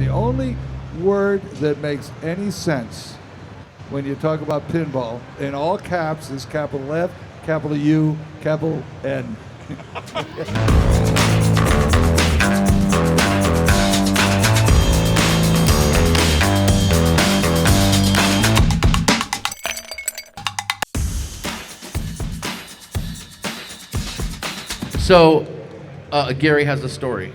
The only word that makes any sense when you talk about pinball in all caps is capital F, capital U, capital N. So, Gary has a story.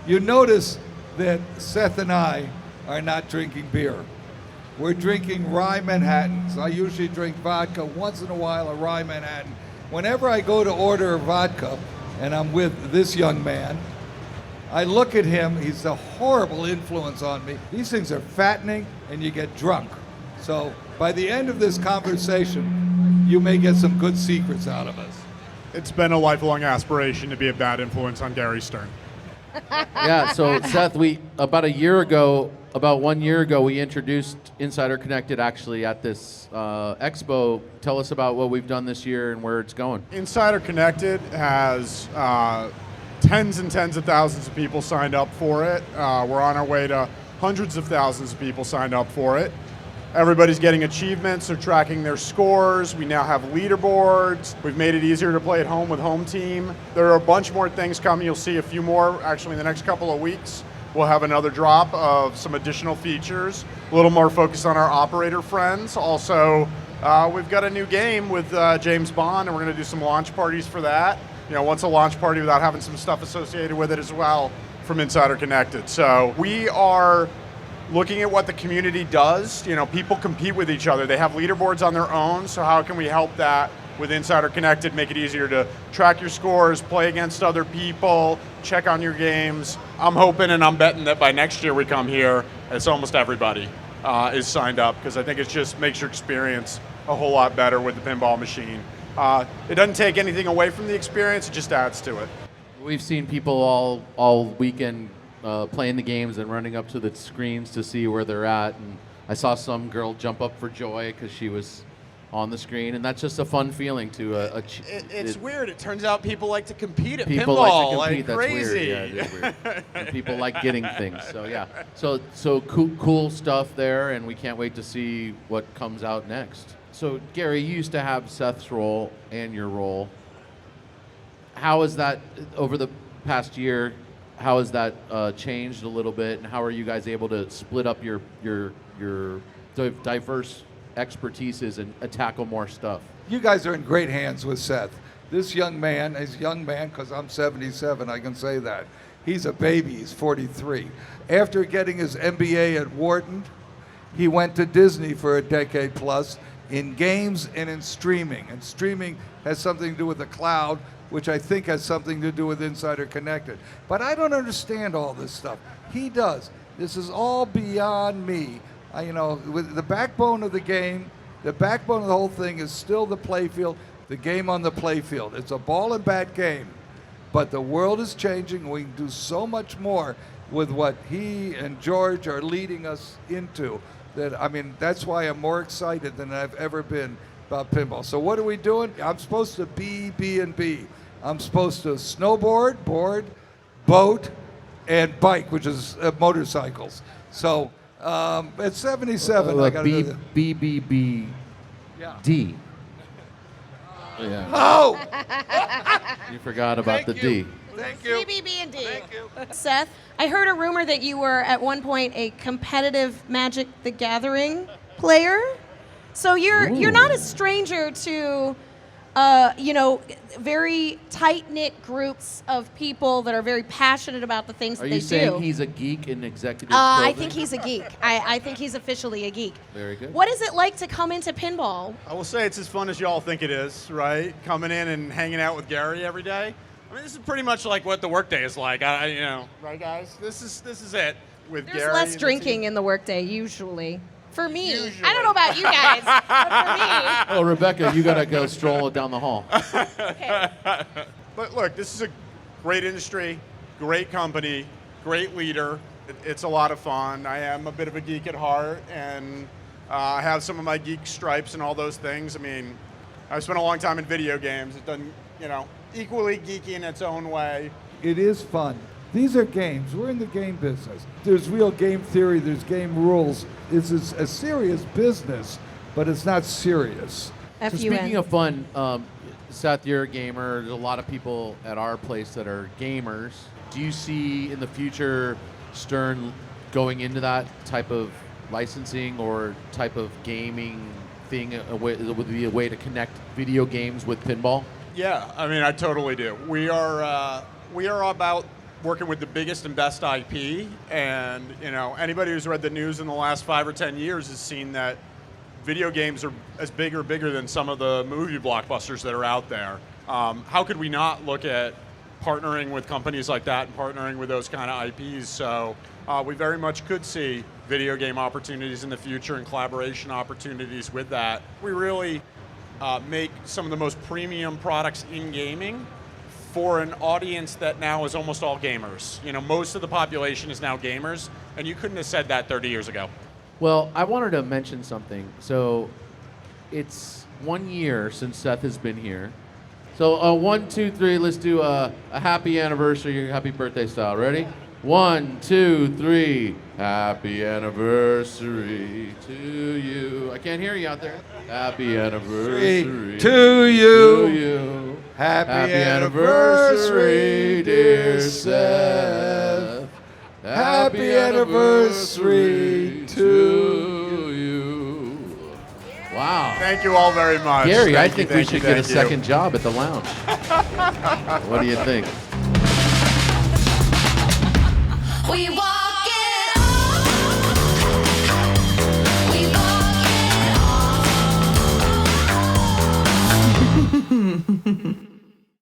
You notice that Seth and I are not drinking beer. We're drinking rye Manhattans. I usually drink vodka, once in a while a rye Manhattan. Whenever I go to order a vodka, and I'm with this young man, I look at him, he's a horrible influence on me. These things are fattening and you get drunk. So by the end of this conversation, you may get some good secrets out of us. It's been a lifelong aspiration to be a bad influence on Gary Stern. Yeah, so Seth, about 1 year ago, we introduced Insider Connected actually at this expo. Tell us about what we've done this year and where it's going. Insider Connected has tens and tens of thousands of people signed up for it. We're on our way to hundreds of thousands of people signed up for it. Everybody's getting achievements, they're tracking their scores. We now have leaderboards. We've made it easier to play at home with home team. There are a bunch more things coming. You'll see a few more actually in the next couple of weeks. We'll have another drop of some additional features, a little more focused on our operator friends. Also, we've got a new game with James Bond, and we're gonna do some launch parties for that. You know, once a launch party without having some stuff associated with it as well from Insider Connected. So we are looking at what the community does. You know, people compete with each other. They have leaderboards on their own, so how can we help that with Insider Connected, make it easier to track your scores, play against other people, check on your games. I'm hoping and I'm betting that by next year we come here, it's almost everybody is signed up, because I think it just makes your experience a whole lot better with the pinball machine. It doesn't take anything away from the experience, it just adds to it. We've seen people all weekend playing the games and running up to the screens to see where they're at. And I saw some girl jump up for joy because she was on the screen, and that's just a fun feeling to it's weird. It turns out people like to compete at people pinball like to compete. like crazy. That's weird. Yeah, it is weird. And people like getting things. So yeah, so cool stuff there, and we can't wait to see what comes out next. So Gary, you used to have Seth's role and your role. How is that over the past year? How has that changed a little bit, and how are you guys able to split up your diverse expertises and tackle more stuff? You guys are in great hands with Seth. This young man is young man because I'm 77, I can say that. He's a baby, he's 43. After getting his MBA at Wharton, he went to Disney for a decade plus in games and in streaming. And streaming has something to do with the cloud, which I think has something to do with Insider Connected. But I don't understand all this stuff. He does. This is all beyond me. With the backbone of the game, the backbone of the whole thing is still the playfield, the game on the playfield. It's a ball and bat game, but the world is changing. We can do so much more with what he and George are leading us into. That's why I'm more excited than I've ever been about pinball. So what are we doing? I'm supposed to be and be. I'm supposed to snowboard, board, boat, and bike, which is motorcycles. So at 77, I got to do that. BBBD. Yeah. Yeah. Oh! You forgot about the D. Thank you. BBB and D. Thank you. Seth, I heard a rumor that you were at one point a competitive Magic the Gathering player. So you're not a stranger to, very tight-knit groups of people that are very passionate about the things that they do. Are you saying he's a geek in executive I think he's a geek. I think he's officially a geek. Very good. What is it like to come into pinball? I will say it's as fun as y'all think it is, right? Coming in and hanging out with Gary every day. I mean, this is pretty much like what the workday is like. Right, guys? This is it with Gary. There's less drinking in the workday usually. For me. I don't know about you guys, but for me. Oh, Rebecca, you got to go stroll down the hall. Okay. But look, this is a great industry, great company, great leader. It's a lot of fun. I am a bit of a geek at heart, and I have some of my geek stripes and all those things. I mean, I've spent a long time in video games. It's done, equally geeky in its own way. It is fun. These are games. We're in the game business. There's real game theory. There's game rules. It's a serious business, but it's not serious. So speaking of fun, Seth, you're a gamer. There's a lot of people at our place that are gamers. Do you see in the future Stern going into that type of licensing or type of gaming thing? Would be a way to connect video games with pinball? Yeah, I mean, I totally do. We are about working with the biggest and best IP, and anybody who's read the news in the last 5 or 10 years has seen that video games are as big or bigger than some of the movie blockbusters that are out there. How could we not look at partnering with companies like that and partnering with those kind of IPs? So we very much could see video game opportunities in the future and collaboration opportunities with that. We really make some of the most premium products in gaming for an audience that now is almost all gamers. Most of the population is now gamers, and you couldn't have said that 30 years ago. Well, I wanted to mention something. So it's 1 year since Seth has been here. So 1, 2, 3, let's do a happy anniversary, happy birthday style. Ready? 1, 2, 3. Happy anniversary to you. I can't hear you out there. Happy anniversary to you. To you. Happy anniversary, dear Seth. Happy anniversary to you. Wow. Thank you all very much. Gary, I Thank think you, we thank you, should get a thank you. second job at the lounge. What do you think? We walk it on. We walk it on.